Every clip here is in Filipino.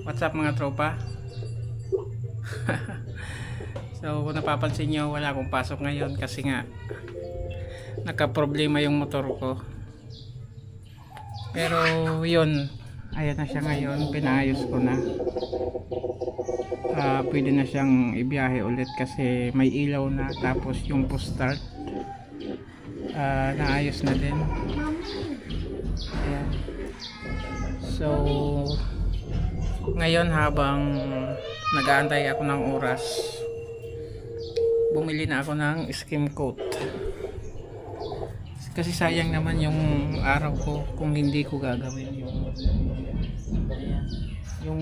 What's up mga tropa? So kung napapansin nyo, wala akong pasok ngayon kasi nga nagka-problema yung motor ko. Pero yun, ayan na siya ngayon, pinaayos ko na. Pwede na siyang ibiyahe ulit kasi may ilaw na, tapos yung push start naayos na din. Ayan. So ngayon habang nag-aantay ako ng oras, bumili na ako ng skim coat kasi sayang naman yung araw ko kung hindi ko gagawin yung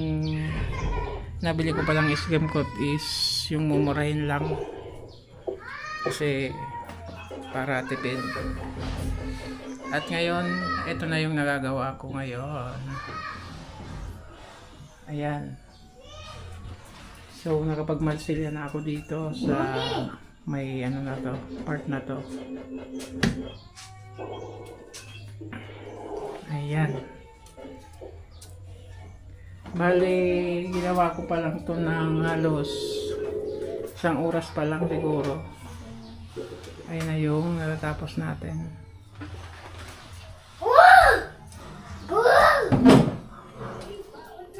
nabili ko palang skim coat is yung mumurahin lang kasi para tipid. At ngayon ito na yung nagagawa ko ngayon. Ayan. So nakapagmalsilya na ako dito sa may ano na to, part na to. Ayan. Bali ginawa ko pa lang to ng halos isang oras pa lang siguro. Ayun na yung natatapos natin.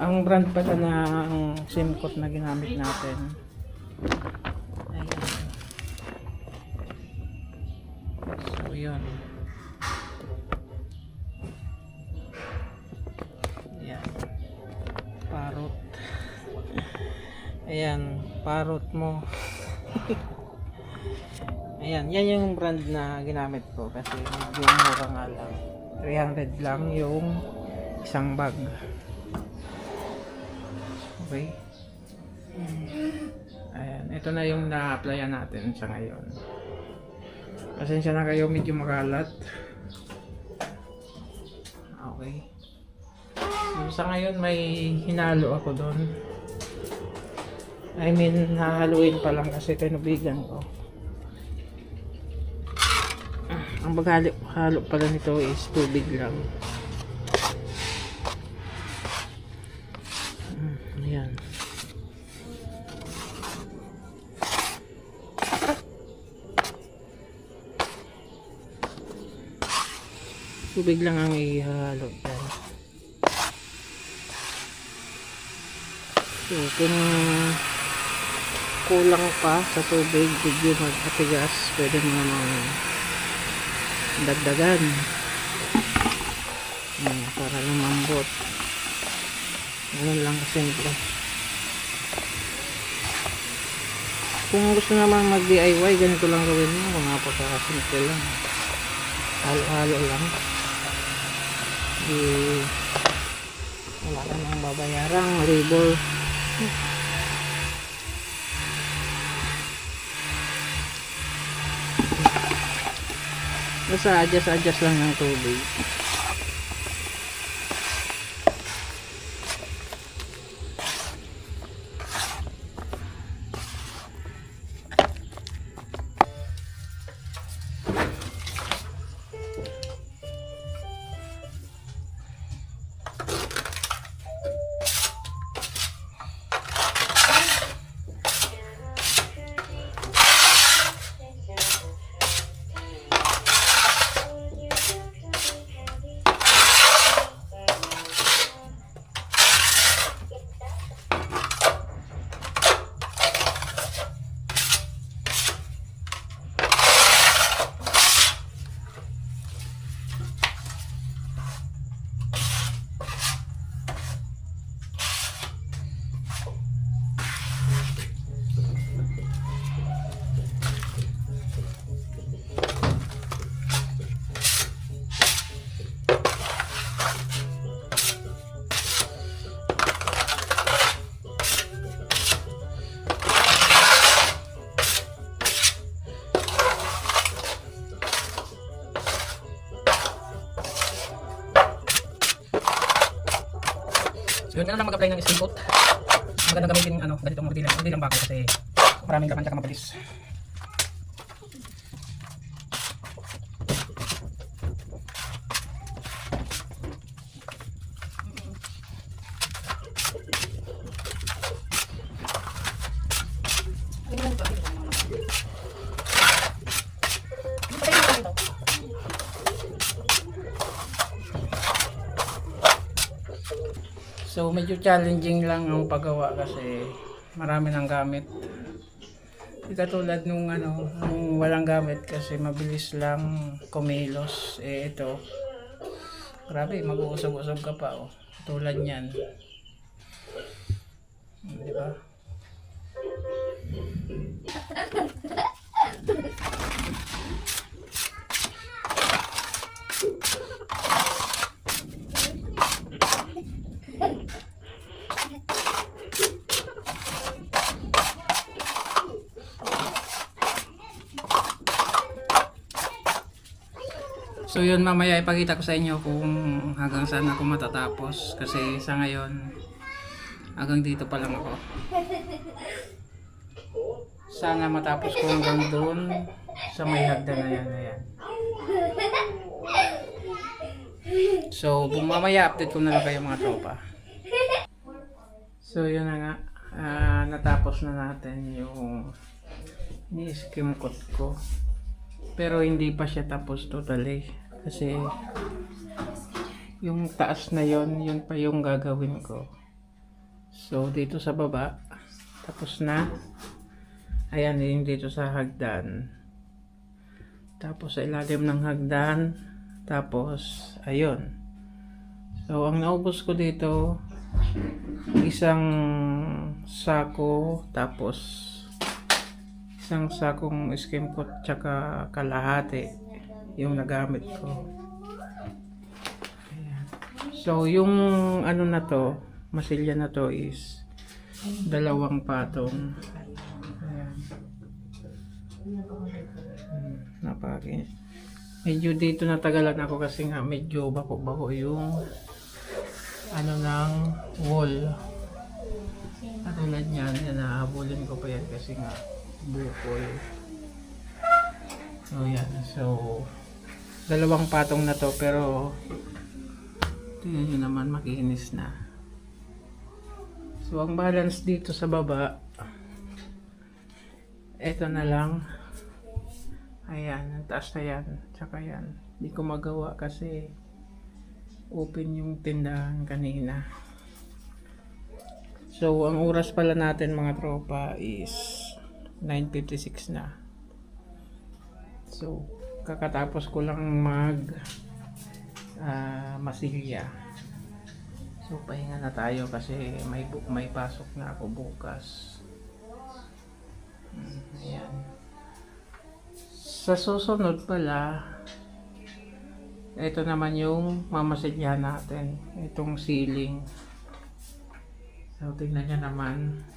Ang brand pala ng SIM coat na ginamit natin. Ayan. So yun. Ayan. Parot. Ayan. Parot mo. Ayan. Yan yung brand na ginamit ko kasi medyo mura nga lang. 300 lang yung isang bag. Okay. Ayan, ito na yung na-applyan natin sa ngayon. Pasensya na kayo, medyo makalat. Okay. So, sa ngayon may hinalo ako doon. I mean, hahaluin pa lang kasi tinubigan ko. Ang paghalo pala nito is tubig lang. Ayan. Tubig lang ang ihalo dyan. So kung kulang pa sa tubig, medyo mag-atigas, pwede mo namang dagdagan para lumambot. Ganun lang kasimple. Kung gusto naman mag DIY, ganito lang gawin mo. Mga pagkakasimple lang, halo-halo lang. Wala ka nang babayarang labor. Basta adjust lang ng tubig. Yun, ganun lang mag-apply ng skin coat. Magandang gamitin ganitong madilang bako kasi maraming laman tsaka mabilis. So medyo challenging lang ang paggawa kasi marami ng gamit. Di katulad nung nung walang gamit kasi mabilis lang kumilos. Ito, grabe, mag-uusog-usog ka pa oh. Tulad niyan. Di ba? So yun, mamaya ipakita ko sa inyo kung hanggang saan ako matatapos kasi sa ngayon hanggang dito pa lang ako. Sana matapos ko hanggang doon sa may hagdan na yan. Ayan. So mamaya update ko na lang kayo mga tropa. So yun na nga, natapos na natin yung ni-skim coat ko. Pero hindi pa siya tapos totally. Kasi yung taas na yon, yun pa yung gagawin ko. So dito sa baba, tapos na. Ayan, yung dito sa hagdan. Tapos sa ilalim ng hagdan. Tapos, ayun. So ang naubos ko dito, isang sako, tapos isang sakong skim coat tsaka kalahati yung nagamit ko. Ayan. So yung na to, masilya na to is 2 patong. Ayan. Napakakinis. Medyo dito natagalan ako kasi nga medyo bako-bako yung ng wall. Katulad niyan, nahabulin ko pa yan kasi nga bukol. So yan, so 2 patong na to pero tingnan nyo naman, makinis na. So ang balance dito sa baba, eto na lang. Ayan, ang taas na yan, tsaka yan. Hindi ko magawa kasi open yung tindahan kanina. So ang oras pala natin mga tropa is 9:56 na. So kakatapos ko lang masilya. So pahinga na tayo kasi may pasok na ako bukas. Ayan. Sa susunod pala, ito naman yung mamasilya natin, itong ceiling. So tingnan nyo naman,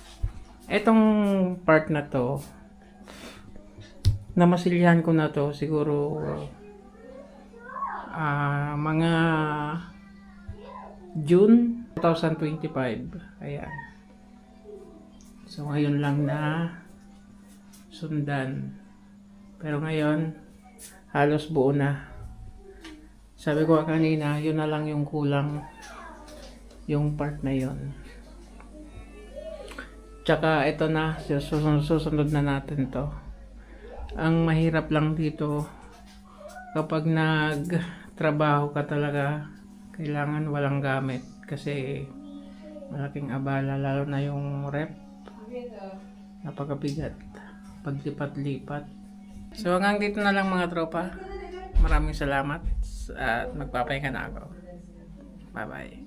itong part na to, namasilyahan ko na to siguro mga June 2025. Ayan. So ngayon lang na sundan. Pero ngayon halos buo na. Sabi ko kanina, yun na lang yung kulang, yung part na yun. Tsaka ito na, susunod na natin to. Ang mahirap lang dito, kapag nagtrabaho ka talaga, kailangan walang gamit. Kasi malaking abala, lalo na yung rep. Napakabigat. Paglipat-lipat. So hanggang dito na lang mga tropa. Maraming salamat at magpapahinga na ako. Bye bye.